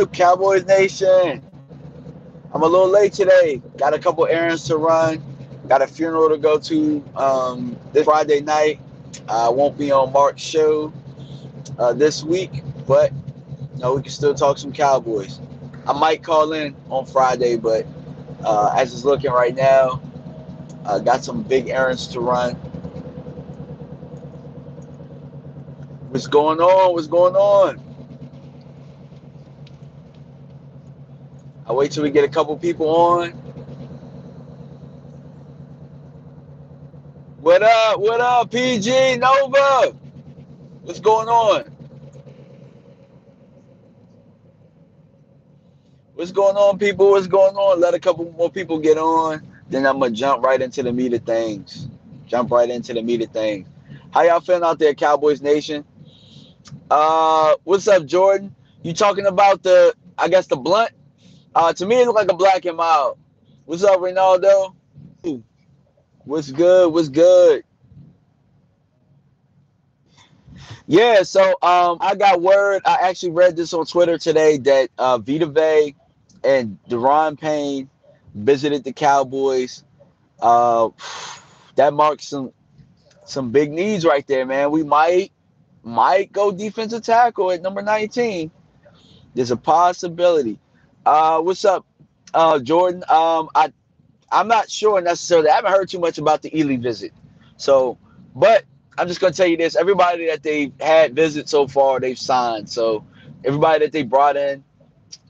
Cowboys Nation? I'm a little late today. Got a couple errands to run. Got a funeral to go to this Friday night. I won't be on Mark's show this week, but we can still talk some Cowboys. I might call in on Friday, but as it's looking right now, got some big errands to run. What's going on? What's going on? I wait till we get a couple people on. What up? What up, PG Nova? What's going on? What's going on, people? What's going on? Let a couple more people get on. Then I'm gonna jump right into the meat of things. Jump right into the meat of things. How y'all feeling out there, Cowboys Nation? What's up, Jordan? You talking about I guess the blunt? To me, it looked like a black and mild. What's up, Ronaldo? What's good? What's good? Yeah, so I got word. I actually read this on Twitter today that Vita and Payne visited the Cowboys. Uh, that marks some big needs right there, man. We might go defensive tackle at number 19. There's a possibility. What's up, Jordan? I'm not sure necessarily. I haven't heard too much about the Ealy visit. So, but I'm just going to tell you this. Everybody that they've had visit so far, they've signed. So everybody that they brought in,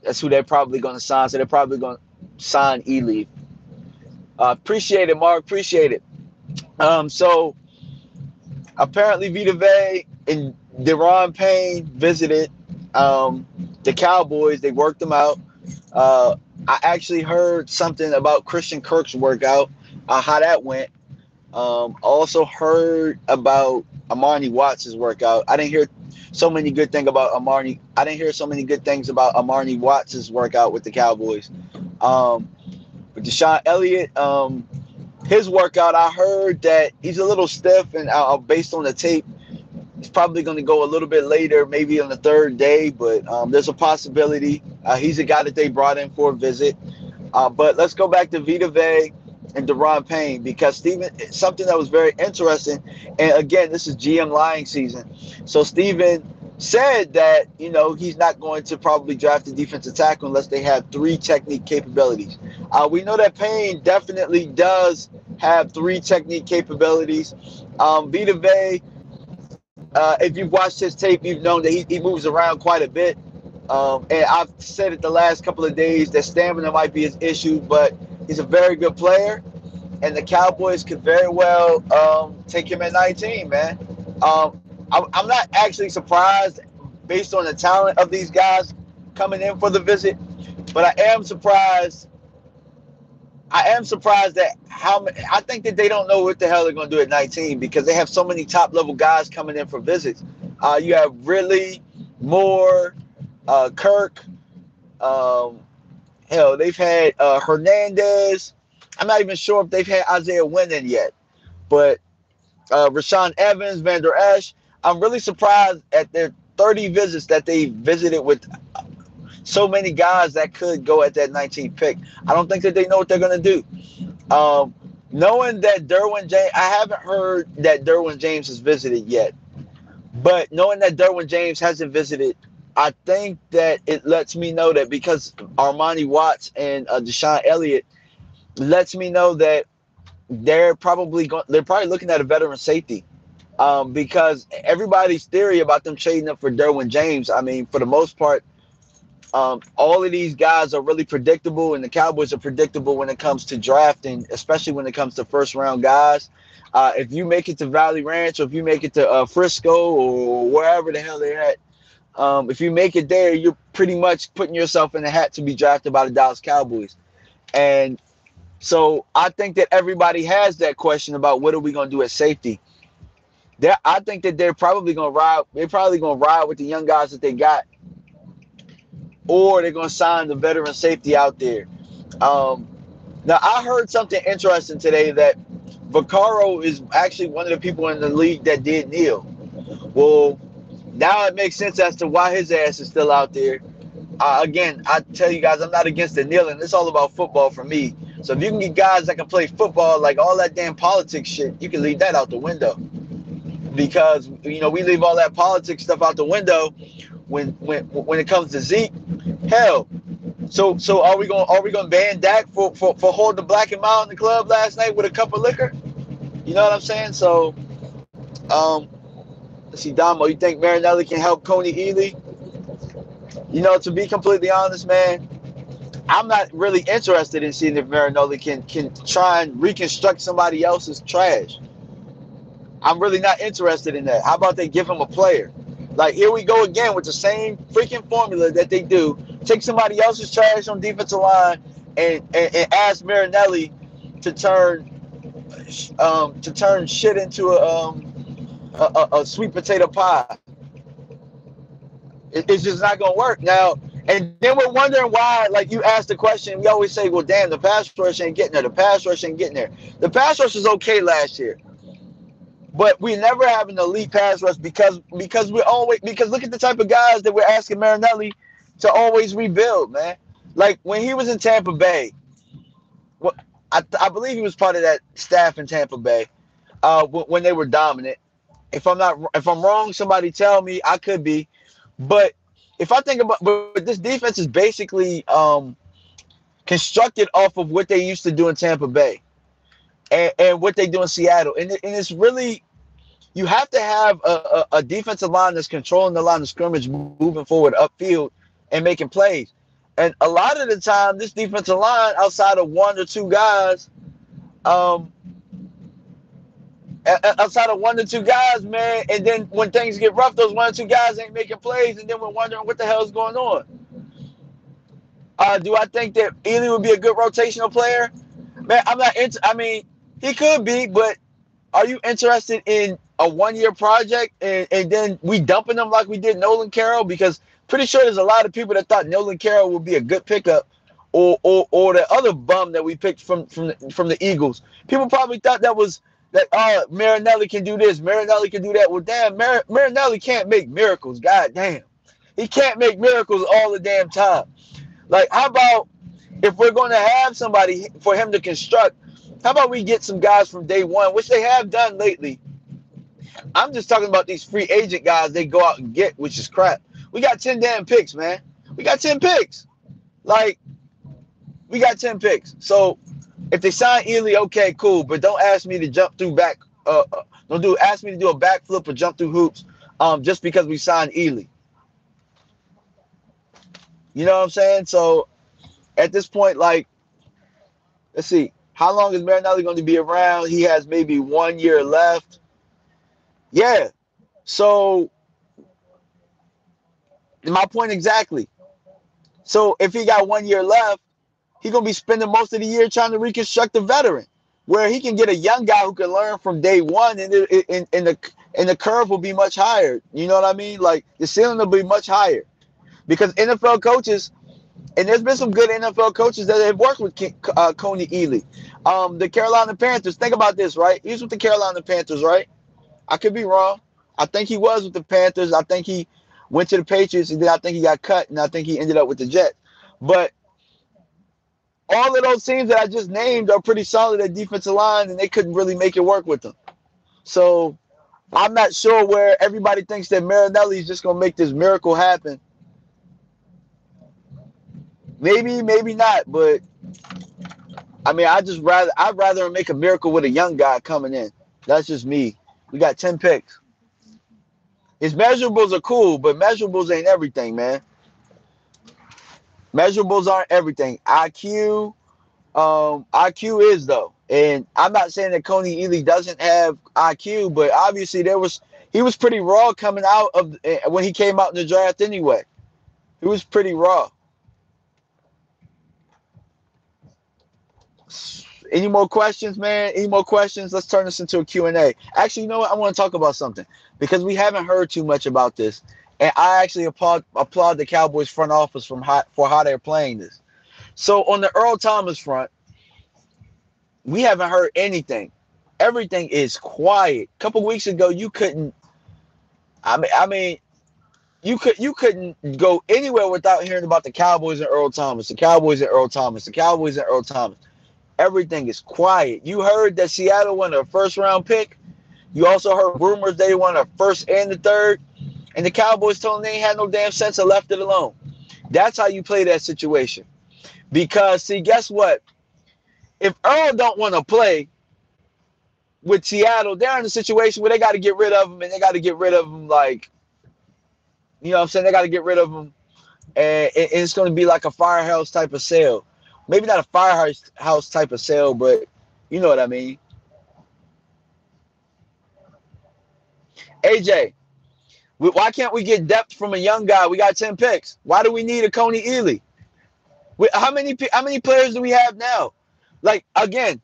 that's who they're probably going to sign. So they're probably going to sign Ealy. Appreciate it, Mark. Appreciate it. So apparently Vita and Payne visited the Cowboys. They worked them out. I actually heard something about Christian Kirk's workout, how that went. Also heard about Armani Watts' workout. I didn't hear so many good things about Armani. I didn't hear so many good things about Armani Watts' workout with the Cowboys. But Deshaun Elliott, his workout, I heard that he's a little stiff, and based on the tape, he's probably going to go a little bit later, maybe on the third day. But there's a possibility. He's a guy that they brought in for a visit. But let's go back to Vita and Payne, because something that was very interesting, and again, this is GM lying season. So Steven said that, he's not going to probably draft a defensive tackle unless they have 3 technique capabilities. We know that Payne definitely does have 3 technique capabilities. Vita if you've watched his tape, you've known that he moves around quite a bit. And I've said it the last couple of days that stamina might be his issue, but he's a very good player, and the Cowboys could very well take him at 19, man. I'm not actually surprised based on the talent of these guys coming in for the visit, but I am surprised. That I think that they don't know what the hell they're going to do at 19, because they have so many top level guys coming in for visits. You have Ridley, Moore, Kirk. Hell, they've had Hernandez. I'm not even sure if they've had Isaiah Wynn in yet, but Rashaan Evans, Van Der Esch. I'm really surprised at their 30 visits that they visited with so many guys that could go at that 19th pick. I don't think that they know what they're going to do. Knowing that Derwin James, I haven't heard that Derwin James has visited yet, but knowing that Derwin James hasn't visited, I think that it lets me know that because Armani Watts and Deshaun Elliott lets me know that they're probably looking at a veteran safety, because everybody's theory about them trading up for Derwin James. I mean, for the most part, all of these guys are really predictable, and the Cowboys are predictable when it comes to drafting, especially when it comes to first-round guys. If you make it to Valley Ranch, or if you make it to Frisco, or wherever the hell they're at, if you make it there, you're pretty much putting yourself in the hat to be drafted by the Dallas Cowboys. And so I think that everybody has that question about what are we going to do at safety. I think that they're probably going to ride. They're probably going to ride with the young guys that they got, or they're going to sign the veteran safety out there. Now, I heard something interesting today that Vaccaro is actually one of the people in the league that did kneel. Well, now it makes sense as to why his ass is still out there. again, I tell you guys, I'm not against the kneeling. It's all about football for me. So if you can get guys that can play football, like all that damn politics shit, you can leave that out the window. Because we leave all that politics stuff out the window when it comes to Zeke. Hell, so are we gonna ban Dak for holding the black and mild in the club last night with a cup of liquor? You know what I'm saying? So um, let's see, Damo, you think Marinelli can help Kony Ealy? To be completely honest, man, I'm not really interested in seeing if Marinelli can try and reconstruct somebody else's trash. I'm really not interested in that. How about they give him a player? Like, here we go again with the same freaking formula that they do. Take somebody else's trash on defensive line and ask Marinelli to turn shit into a sweet potato pie. It's just not gonna work now. And then we're wondering why, like you asked the question, we always say, well, damn, the pass rush ain't getting there. The pass rush ain't getting there. The pass rush was okay last year. But we never have an elite pass rush because look at the type of guys that we're asking Marinelli to always rebuild, man. Like when he was in Tampa Bay, I believe he was part of that staff in Tampa Bay when they were dominant. If I'm wrong, somebody tell me. I could be, but if I think about, but this defense is basically constructed off of what they used to do in Tampa Bay and what they do in Seattle, and it's really, you have to have a defensive line that's controlling the line of scrimmage, moving forward upfield and making plays. And a lot of the time, this defensive line, outside of one or two guys, man, and then when things get rough, those one or two guys ain't making plays, and then we're wondering what the hell is going on. Do I think that Ealy would be a good rotational player? Man, I'm not into. I mean, he could be, but are you interested in a one-year project and then we dumping them like we did Nolan Carroll? Because pretty sure there's a lot of people that thought Nolan Carroll would be a good pickup, or the other bum that we picked from the Eagles. People probably thought that Marinelli can do this, Marinelli can do that. Well, damn, Marinelli can't make miracles. God damn, he can't make miracles all the damn time. Like, how about if we're going to have somebody for him to construct? How about we get some guys from day one, which they have done lately? I'm just talking about these free agent guys they go out and get, which is crap. We got 10 damn picks, man. We got 10 picks. Like, we got 10 picks. So if they sign Ealy, okay, cool. But don't ask me to jump through ask me to do a backflip or jump through hoops just because we signed Ealy. You know what I'm saying? So at this point, like, let's see. How long is Marinelli going to be around? He has maybe 1 year left. Yeah. So my point exactly. So if he got 1 year left, he's going to be spending most of the year trying to reconstruct a veteran, where he can get a young guy who can learn from day one, and the curve will be much higher. You know what I mean? Like, the ceiling will be much higher. Because NFL coaches, and there's been some good NFL coaches that have worked with Kony Ealy. The Carolina Panthers, think about this, right? He's with the Carolina Panthers, right? I could be wrong. I think he was with the Panthers. I think he went to the Patriots, and then I think he got cut, and I think he ended up with the Jets. But all of those teams that I just named are pretty solid at defensive line, and they couldn't really make it work with them. So I'm not sure where everybody thinks that Marinelli is just going to make this miracle happen. Maybe, maybe not, but I mean, I'd rather make a miracle with a young guy coming in. That's just me. We got 10 picks. His measurables are cool, but measurables ain't everything, man. Measurables aren't everything. IQ is though. And I'm not saying that Kony Ealy doesn't have IQ, but obviously he was pretty raw coming out of when he came out in the draft anyway. He was pretty raw. Any more questions, man? Any more questions? Let's turn this into a Q&A. Actually, you know what? I want to talk about something because we haven't heard too much about this. And I actually applaud the Cowboys front office for how they're playing this. So on the Earl Thomas front, we haven't heard anything. Everything is quiet. A couple weeks ago, you couldn't. I mean, you couldn't go anywhere without hearing about the Cowboys and Earl Thomas, the Cowboys and Earl Thomas, the Cowboys and Earl Thomas. Everything is quiet. You heard that Seattle won a first round pick. You also heard rumors they won a first and the third. And the Cowboys told them they ain't had no damn sense and left it alone. That's how you play that situation. Because, see, guess what? If Earl don't want to play with Seattle, they're in a situation where they got to get rid of him, and they got to get rid of him like, you know what I'm saying? They got to get rid of him, and it's going to be like a firehouse type of sale. Maybe not a firehouse type of sale, but you know what I mean. AJ, why can't we get depth from a young guy? We got 10 picks. Why do we need a Kony Ealy? How many players do we have now? Like, again,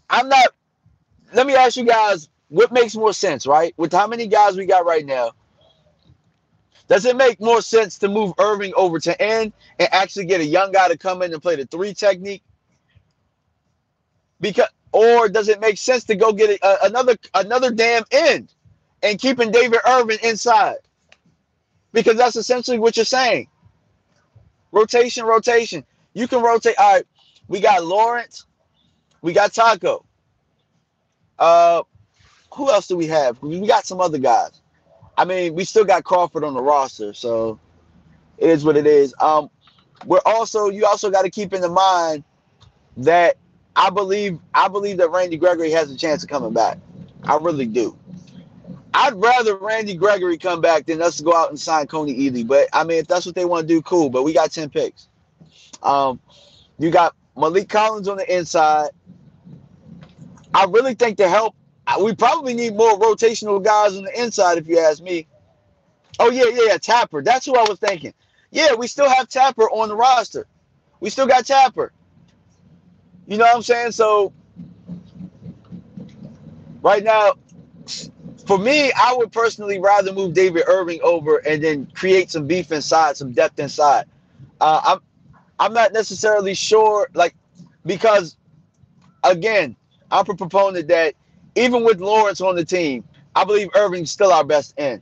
I'm not – let me ask you guys, what makes more sense, right? With how many guys we got right now, does it make more sense to move Irving over to end and actually get a young guy to come in and play the 3 technique? Or does it make sense to go get another damn end and keeping David Irving inside? Because that's essentially what you're saying. Rotation. You can rotate. All right, we got Lawrence. We got Taco. Who else do we have? We got some other guys. I mean, we still got Crawford on the roster, so it is what it is. You also got to keep in mind that I believe that Randy Gregory has a chance of coming back. I really do. I'd rather Randy Gregory come back than us go out and sign Kony Ealy. But, I mean, if that's what they want to do, cool. But we got 10 picks. You got Malik Collins on the inside. I really think to help, we probably need more rotational guys on the inside, if you ask me. Oh, yeah, Tapper. That's who I was thinking. Yeah, we still have Tapper on the roster. We still got Tapper. You know what I'm saying? So, right now, for me, I would personally rather move David Irving over and then create some beef inside, some depth inside. I'm not necessarily sure, because, again, I'm a proponent that even with Lawrence on the team, I believe Irving's still our best end.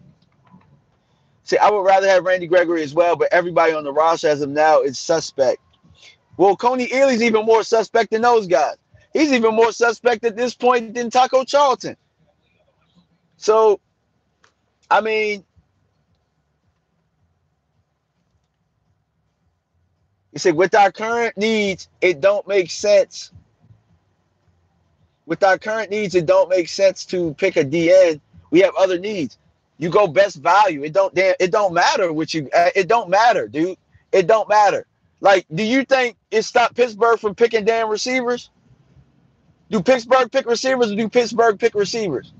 See, I would rather have Randy Gregory as well, but everybody on the roster as of now is suspect. Well, Kony Ealy's even more suspect than those guys. He's even more suspect at this point than Taco Charlton. So, I mean, you say with our current needs, it don't make sense. With our current needs, it don't make sense to pick a DN. We have other needs. You go best value. It don't matter what you. It don't matter, dude. It don't matter. Like, do you think it stopped Pittsburgh from picking damn receivers? Do Pittsburgh pick receivers or do Pittsburgh pick receivers?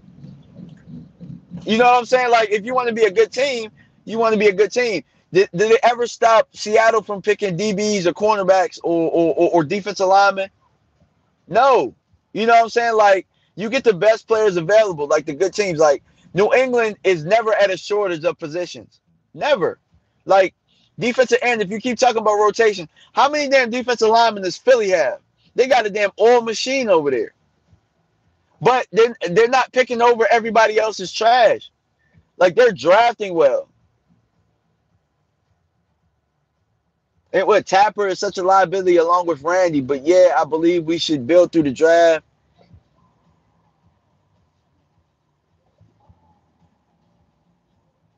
You know what I'm saying? Like, if you want to be a good team, you want to be a good team. Did it ever stop Seattle from picking DBs or cornerbacks or defensive linemen? No. You know what I'm saying? Like, you get the best players available, like the good teams. Like, New England is never at a shortage of positions. Never. Like, defensive end, if you keep talking about rotation, how many damn defensive linemen does Philly have? They got a damn oil machine over there. But they're not picking over everybody else's trash. Like, they're drafting well. And what, Tapper is such a liability along with Randy. But, yeah, I believe we should build through the draft.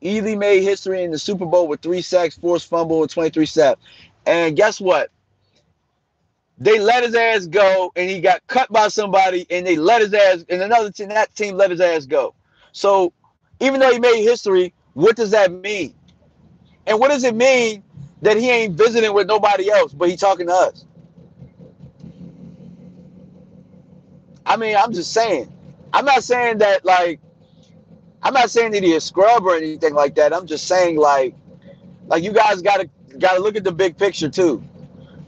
Ealy made history in the Super Bowl with 3 sacks, forced fumble, and 23 sacks. And guess what? They let his ass go, and he got cut by somebody, and they let his ass, and another team, that team let his ass go. So, even though he made history, what does that mean? And what does it mean that he ain't visiting with nobody else, but he talking to us? I mean, I'm just saying. I'm not saying that, like, I'm not saying that he's a scrub or anything like that. I'm just saying, like you guys gotta look at the big picture too,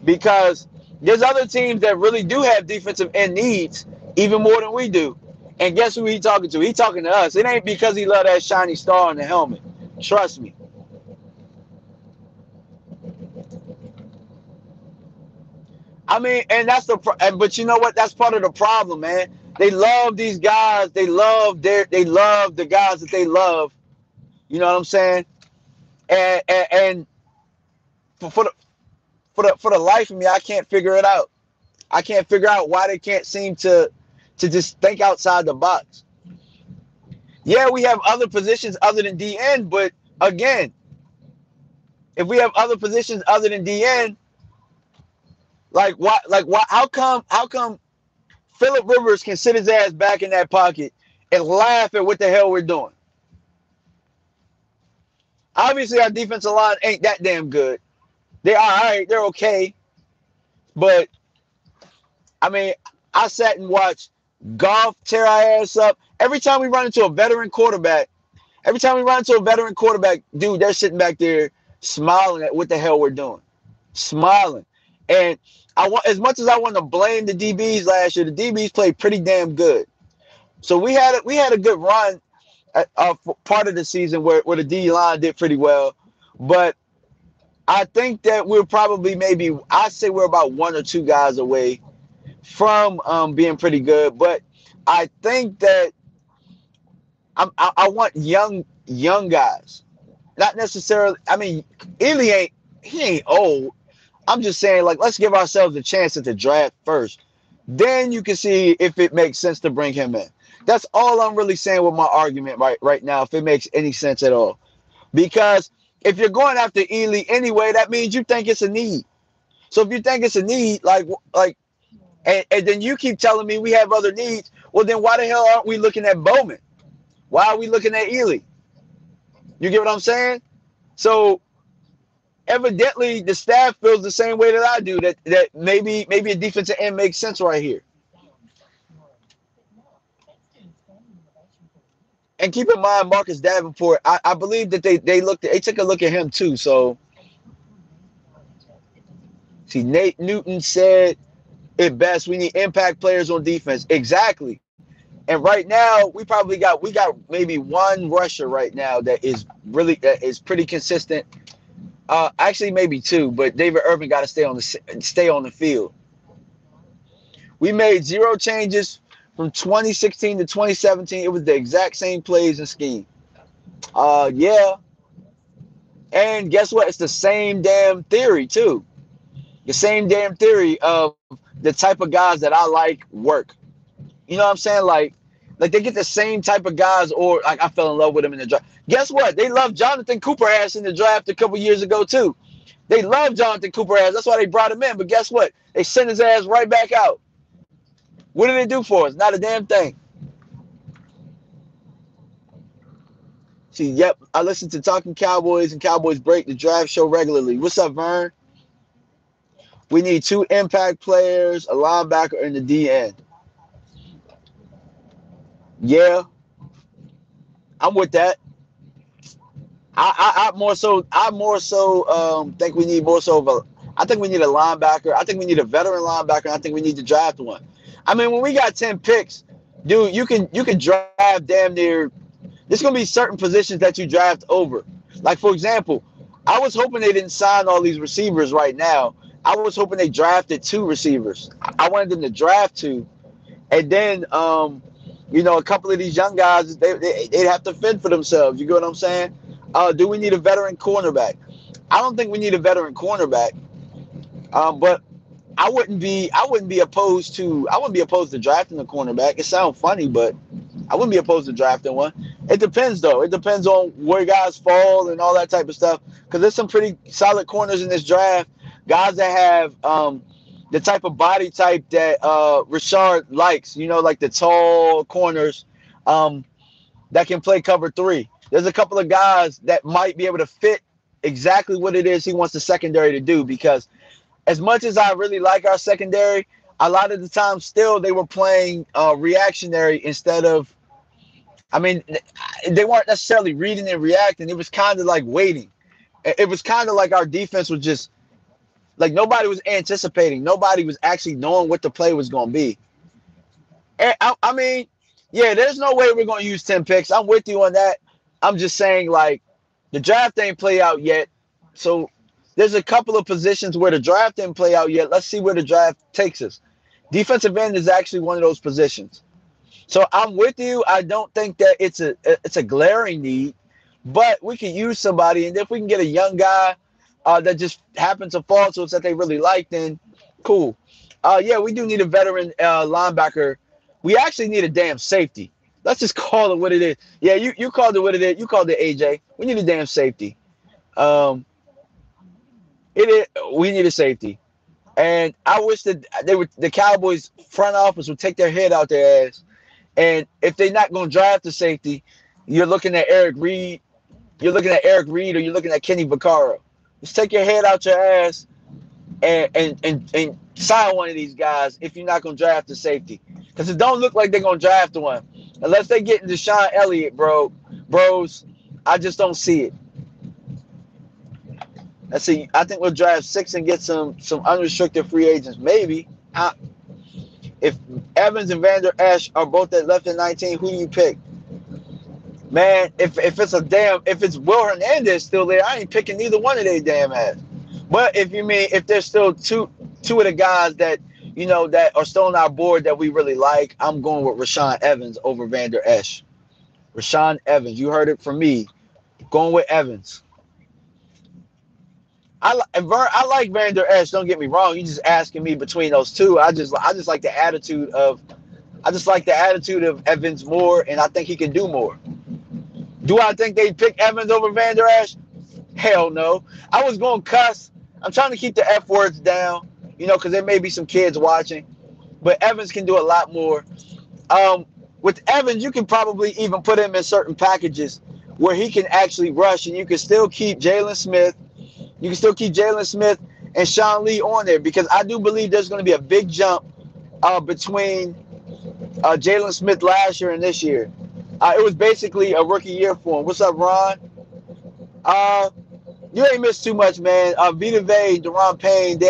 because there's other teams that really do have defensive end needs even more than we do. And guess who he's talking to? He's talking to us. It ain't because he love that shiny star on the helmet. Trust me. I mean, and that's but you know what? That's part of the problem, man. They love these guys. They love the guys that they love. You know what I'm saying? And for the life of me, I can't figure it out. I can't figure out why they can't seem to just think outside the box. Yeah, we have other positions other than DN, but again, if we have other positions other than DN, like what? Like what? How come Phillip Rivers can sit his ass back in that pocket and laugh at what the hell we're doing? Obviously, our defensive line ain't that damn good. They're all right. They're okay. But, I mean, I sat and watched Goff tear our ass up. Every time we run into a veteran quarterback, dude, they're sitting back there smiling at what the hell we're doing. Smiling. And as much as I want to blame the DBs last year, the DBs played pretty damn good. So we had a good run part of the season where the D line did pretty well. But I think that we're probably I'd say we're about one or two guys away from being pretty good. But I think that I want young guys, not necessarily. I mean, Ealy ain't old. I'm just saying, like, let's give ourselves a chance at the draft first. Then you can see if it makes sense to bring him in. That's all I'm really saying with my argument right now, if it makes any sense at all. Because if you're going after Ealy anyway, that means you think it's a need. So if you think it's a need, and then you keep telling me we have other needs, well, then why the hell aren't we looking at Bowman? Why are we looking at Ealy? You get what I'm saying? So evidently the staff feels the same way that I do, that maybe a defensive end makes sense right here. And keep in mind, Marcus Davenport, I believe that they took a look at him too. So see, Nate Newton said it best. We need impact players on defense. Exactly. And right now, we got maybe one rusher right now that is pretty consistent. Actually, maybe two, but David Irvin got to stay on the field. We made 0 changes from 2016 to 2017. It was the exact same plays and scheme. Yeah. And guess what? It's the same damn theory too. The same damn theory of the type of guys that I like work. You know what I'm saying? Like they get the same type of guys, or like I fell in love with him in the draft. Guess what? They loved Jonathan Cooper ass in the draft a couple years ago too. They loved Jonathan Cooper ass. That's why they brought him in. But guess what? They sent his ass right back out. What did they do for us? Not a damn thing. See, yep, I listen to Talking Cowboys and Cowboys Break the Draft show regularly. What's up, Vern? We need 2 impact players, a linebacker, and the DN. Yeah, I'm with that. I more so think we need more so of a. I think we need a linebacker. I think we need a veteran linebacker. And I think we need to draft one. I mean, when we got 10 picks, dude, you can draft damn near. There's gonna be certain positions that you draft over. Like for example, I was hoping they didn't sign all these receivers right now. I was hoping they drafted 2 receivers. I wanted them to draft 2, and then a couple of these young guys they'd have to fend for themselves. You get what I'm saying? Do we need a veteran cornerback? I don't think we need a veteran cornerback, but I wouldn't be opposed to drafting a cornerback. It sounds funny, but I wouldn't be opposed to drafting one. It depends though. It depends on where guys fall and all that type of stuff. Because there's some pretty solid corners in this draft. Guys that have the type of body type that Richard likes. Like the tall corners that can play cover 3. There's a couple of guys that might be able to fit exactly what it is he wants the secondary to do, because as much as I really like our secondary, a lot of the time still they were playing reactionary instead of, I mean, they weren't necessarily reading and reacting. It was kind of like waiting. It was kind of like our defense was just, like nobody was anticipating. Nobody was actually knowing what the play was going to be. And I mean, yeah, there's no way we're going to use 10 picks. I'm with you on that. I'm just saying, like, the draft ain't play out yet. So there's a couple of positions where the draft didn't play out yet. Let's see where the draft takes us. Defensive end is actually one of those positions. So I'm with you. I don't think that it's a glaring need. But we can use somebody, and if we can get a young guy that just happens to fall to us that they really like, then cool. Yeah, we do need a veteran linebacker. We actually need a damn safety. Let's just call it what it is. Yeah, you called it what it is. You called it AJ. We need a damn safety. Um, it is. We need a safety. And I wish that the Cowboys front office would take their head out their ass. And if they're not going to draft the safety, you're looking at Eric Reed. You're looking at Eric Reed, or you're looking at Kenny Vaccaro. Just take your head out your ass and sign one of these guys if you're not going to draft the safety. Because it don't look like they're going to draft one. Unless they get Deshaun Elliott, bros, I just don't see it. Let's see. I think we'll draft 6 and get some unrestricted free agents. Maybe. If Evans and Vander Esch are both at left at 19, who do you pick? Man, if it's Will Hernandez still there, I ain't picking neither one of they damn ass. But if there's still two of the guys that that are still on our board that we really like, I'm going with Rashaan Evans over Vander Esch. Rashaan Evans, you heard it from me. Going with Evans. I like Vander Esch. Don't get me wrong. You just asking me between those two. I just like the attitude of Evans more, and I think he can do more. Do I think they pick Evans over Vander Esch? Hell no. I was going to cuss. I'm trying to keep the F words down, because there may be some kids watching. But Evans can do a lot more. With Evans, you can probably even put him in certain packages where he can actually rush, and you can still keep Jalen Smith. You can still keep Jalen Smith and Sean Lee on there, because I do believe there's going to be a big jump between Jalen Smith last year and this year. It was basically a rookie year for him. What's up, Ron? You ain't missed too much, man. Vita, Deron Payne,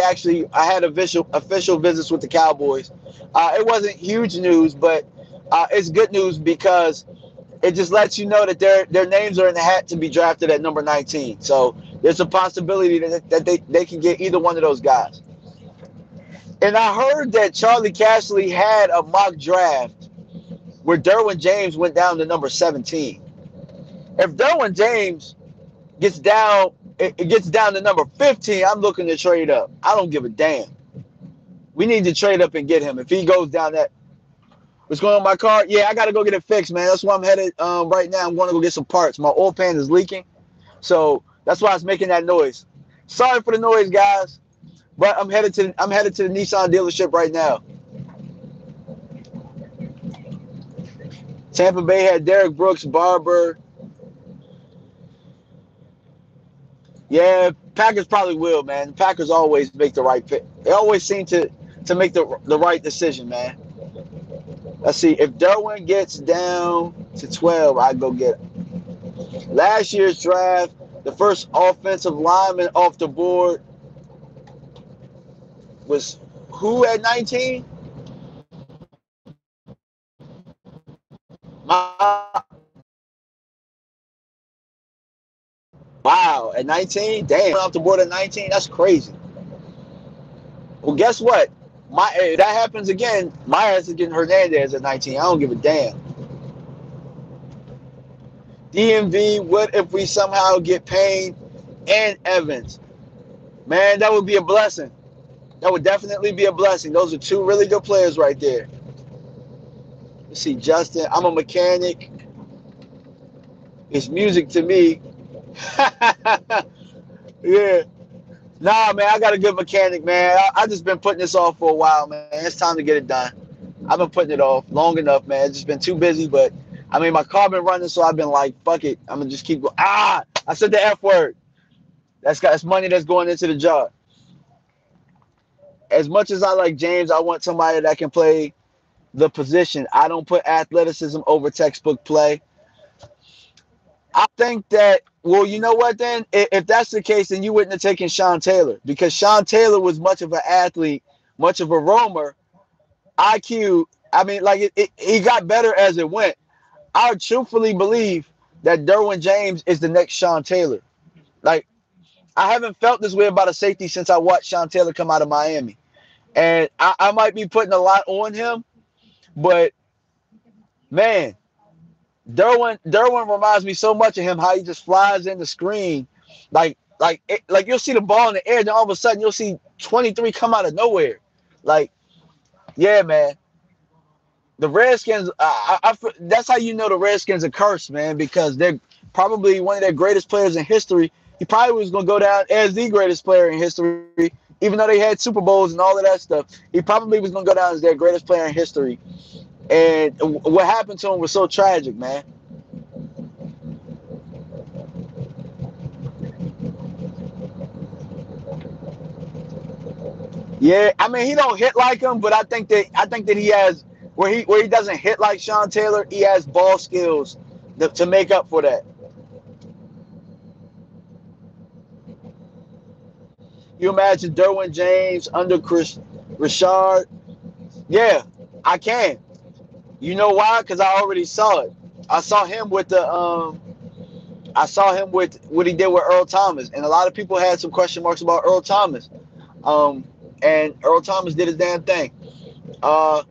I had official visits with the Cowboys. It wasn't huge news, but it's good news because it just lets you know that their names are in the hat to be drafted at number 19. So there's a possibility that they can get either one of those guys. And I heard that Charlie Cashley had a mock draft where Derwin James went down to number 17. If Derwin James gets down to number 15, I'm looking to trade up. I don't give a damn. We need to trade up and get him. If he goes down that. What's going on my car? Yeah, I got to go get it fixed, man. That's why I'm headed right now. I'm going to go get some parts. My oil pan is leaking. So that's why it's making that noise. Sorry for the noise, guys. But I'm headed to the Nissan dealership right now. Tampa Bay had Derek Brooks, Barber. Yeah, Packers probably will, man. The Packers always make the right pick. They always seem to make the right decision, man. Let's see. If Derwin gets down to 12, I'd go get him. Last year's draft, the first offensive lineman off the board was who at 19? Wow, at 19? Damn, off the board at 19? That's crazy. Well, guess what? If that happens again, my ass is getting Hernandez at 19. I don't give a damn. DMV, what if we somehow get Payne and Evans? Man, that would be a blessing. That would definitely be a blessing. Those are two really good players right there. Let's see, Justin. I'm a mechanic. It's music to me. Yeah. Nah, man, I got a good mechanic, man. I just been putting this off for a while, man. It's time to get it done. I've been putting it off long enough, man. It's just been too busy, but my car been running, so I've been like, fuck it. I'm gonna just keep going. I said the F word. That's money that's going into the jar. As much as I like James, I want somebody that can play the position. I don't put athleticism over textbook play. I think that, well, you know what then? If that's the case, then you wouldn't have taken Sean Taylor, because Sean Taylor was much of an athlete, much of a roamer. IQ, he got better as it went. I truthfully believe that Derwin James is the next Sean Taylor. Like, I haven't felt this way about a safety since I watched Sean Taylor come out of Miami. And I might be putting a lot on him, but, man, Derwin reminds me so much of him. How he just flies in the screen, like you'll see the ball in the air, then all of a sudden you'll see 23 come out of nowhere. Like, yeah, man. The Redskins, that's how you know the Redskins are cursed, man, because they're probably one of their greatest players in history. He probably was going to go down as the greatest player in history, even though they had Super Bowls and all of that stuff. He probably was going to go down as their greatest player in history. And what happened to him was so tragic, man. Yeah, I mean he don't hit like him, but I think that he has where he doesn't hit like Sean Taylor. He has ball skills to make up for that. You imagine Derwin James under Chris Richard? Yeah, I can. You know why? Because I already saw it. I saw him with the I saw him with what he did with Earl Thomas, and a lot of people had some question marks about Earl Thomas. Um, and Earl Thomas did his damn thing. Uh,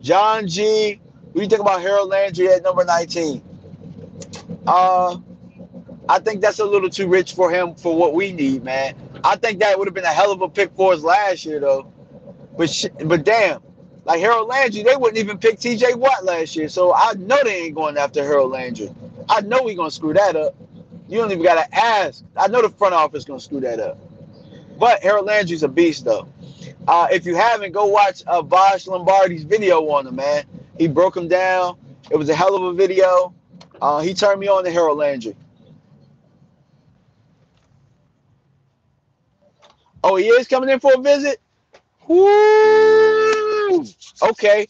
John G. What do you think about Harold Landry at number 19? Uh, I think that's a little too rich for him for what we need, man. I think that would have been a hell of a pick for us last year, though. But damn, like Harold Landry, they wouldn't even pick T.J. Watt last year, so I know they ain't going after Harold Landry. I know we gonna screw that up. You don't even gotta ask. I know the front office gonna screw that up. But Harold Landry's a beast, though. If you haven't, go watch Bosh Lombardi's video on him, man. He broke him down. It was a hell of a video. He turned me on to Harold Landry. Oh, he is coming in for a visit? Woo! Okay.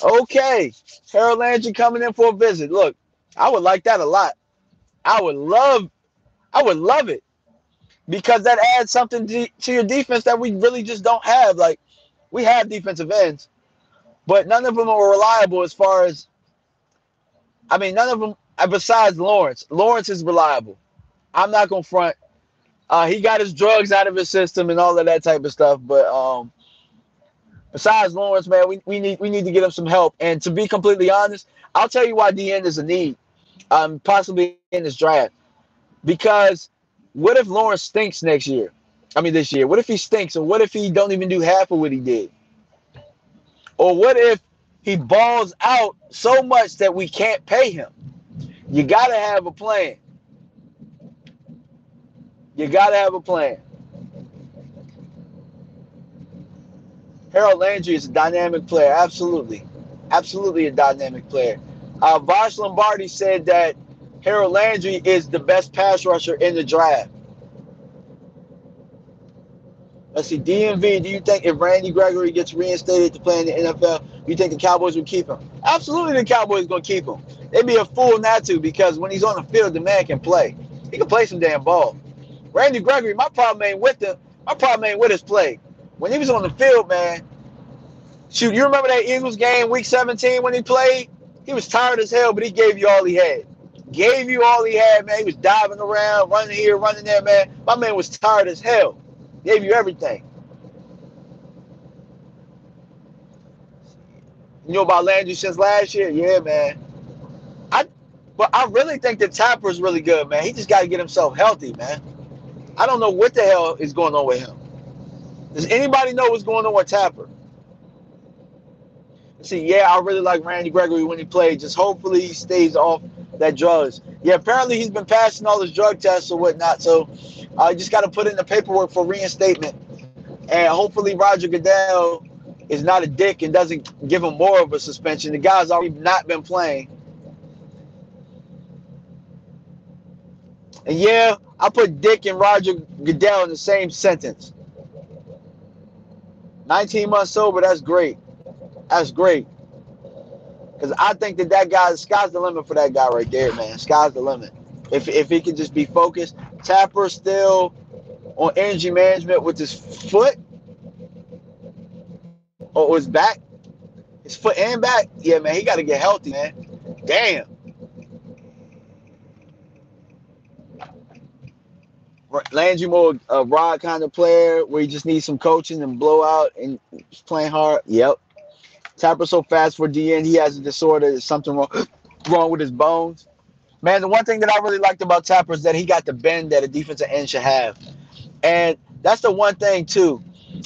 Okay. Harold Landry coming in for a visit. Look, I would like that a lot. I would love it because that adds something to your defense that we really just don't have. Like, we have defensive ends, but none of them are reliable as far as, I mean, none of them, besides Lawrence. Lawrence is reliable. I'm not going to front. He got his drugs out of his system and all of that type of stuff. But besides Lawrence, man, we need to get him some help. And to be completely honest, I'll tell you why DN is a need, possibly in this draft. Because what if Lawrence stinks next year? I mean, this year. What if he stinks? Or what if he don't even do half of what he did? Or what if he balls out so much that we can't pay him? You got to have a plan. You got to have a plan. Harold Landry is a dynamic player. Absolutely. Absolutely a dynamic player. Bosh Lombardi said that Harold Landry is the best pass rusher in the draft. Let's see. DMV, do you think if Randy Gregory gets reinstated to play in the NFL, you think the Cowboys would keep him? Absolutely the Cowboys going to keep him. They'd be a fool not to because when he's on the field, the man can play. He can play some damn ball. Randy Gregory, my problem ain't with him. My problem ain't with his play. When he was on the field, man, shoot, you remember that Eagles game, week 17, when he played? He was tired as hell, but he gave you all he had. Gave you all he had, man. He was diving around, running here, running there, man. My man was tired as hell. Gave you everything. You know about Landry since last year? Yeah, man. But I really think that Tapper's really good, man. He just got to get himself healthy, man. I don't know what the hell is going on with him. Does anybody know what's going on with Tapper? See, yeah, I really like Randy Gregory when he played. Just hopefully he stays off that drugs. Yeah, apparently he's been passing all his drug tests or whatnot. So I just got to put in the paperwork for reinstatement. And hopefully Roger Goodell is not a dick and doesn't give him more of a suspension. The guy's already not been playing. And yeah, I put Dick and Roger Goodell in the same sentence. 19 months sober, that's great. That's great. Because I think that guy, sky's the limit for that guy right there, man. Sky's the limit. If he can just be focused. Tapper still on energy management with his foot or his back. His foot and back. Yeah, man, he got to get healthy, man. Damn. Landry more a rod kind of player where he just needs some coaching and blowout and he's playing hard. Yep. Tapper so fast for DN. He has a disorder. There's something wrong. wrong with his bones. Man, the one thing that I really liked about Tapper is that he got the bend that a defensive end should have. And that's the one thing too.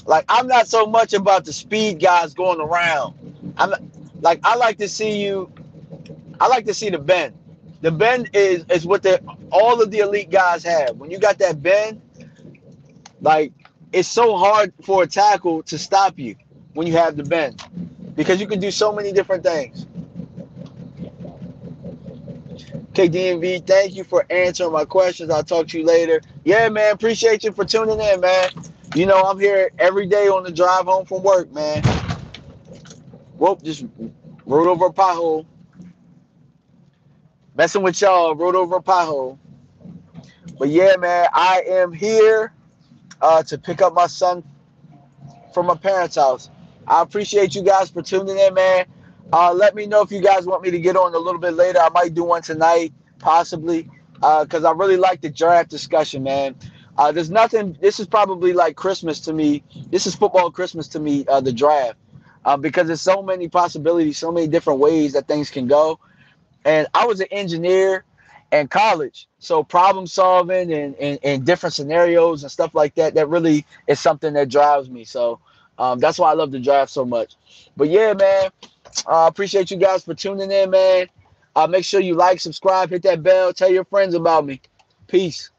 Like I'm not so much about the speed guys going around. I'm like I like to see you. I like to see the bend. The bend is what all of the elite guys have. When you got that bend, like it's so hard for a tackle to stop you when you have the bend because you can do so many different things. Okay, DMV, thank you for answering my questions. I'll talk to you later. Yeah, man, appreciate you for tuning in, man. You know, I'm here every day on the drive home from work, man. Whoop, just rode over a pothole. Messing with y'all, rode over a pothole. But yeah, man, I am here to pick up my son from my parents' house. I appreciate you guys for tuning in, man. Let me know if you guys want me to get on a little bit later. I might do one tonight, possibly, because I really like the draft discussion, man. There's nothing. This is probably like Christmas to me. This is football Christmas to me, the draft, because there's so many possibilities, so many different ways that things can go. And I was an engineer in college, so problem solving and different scenarios and stuff like that, that really is something that drives me. So that's why I love the draft so much. But yeah, man, I appreciate you guys for tuning in, man. Make sure you like, subscribe, hit that bell, tell your friends about me. Peace.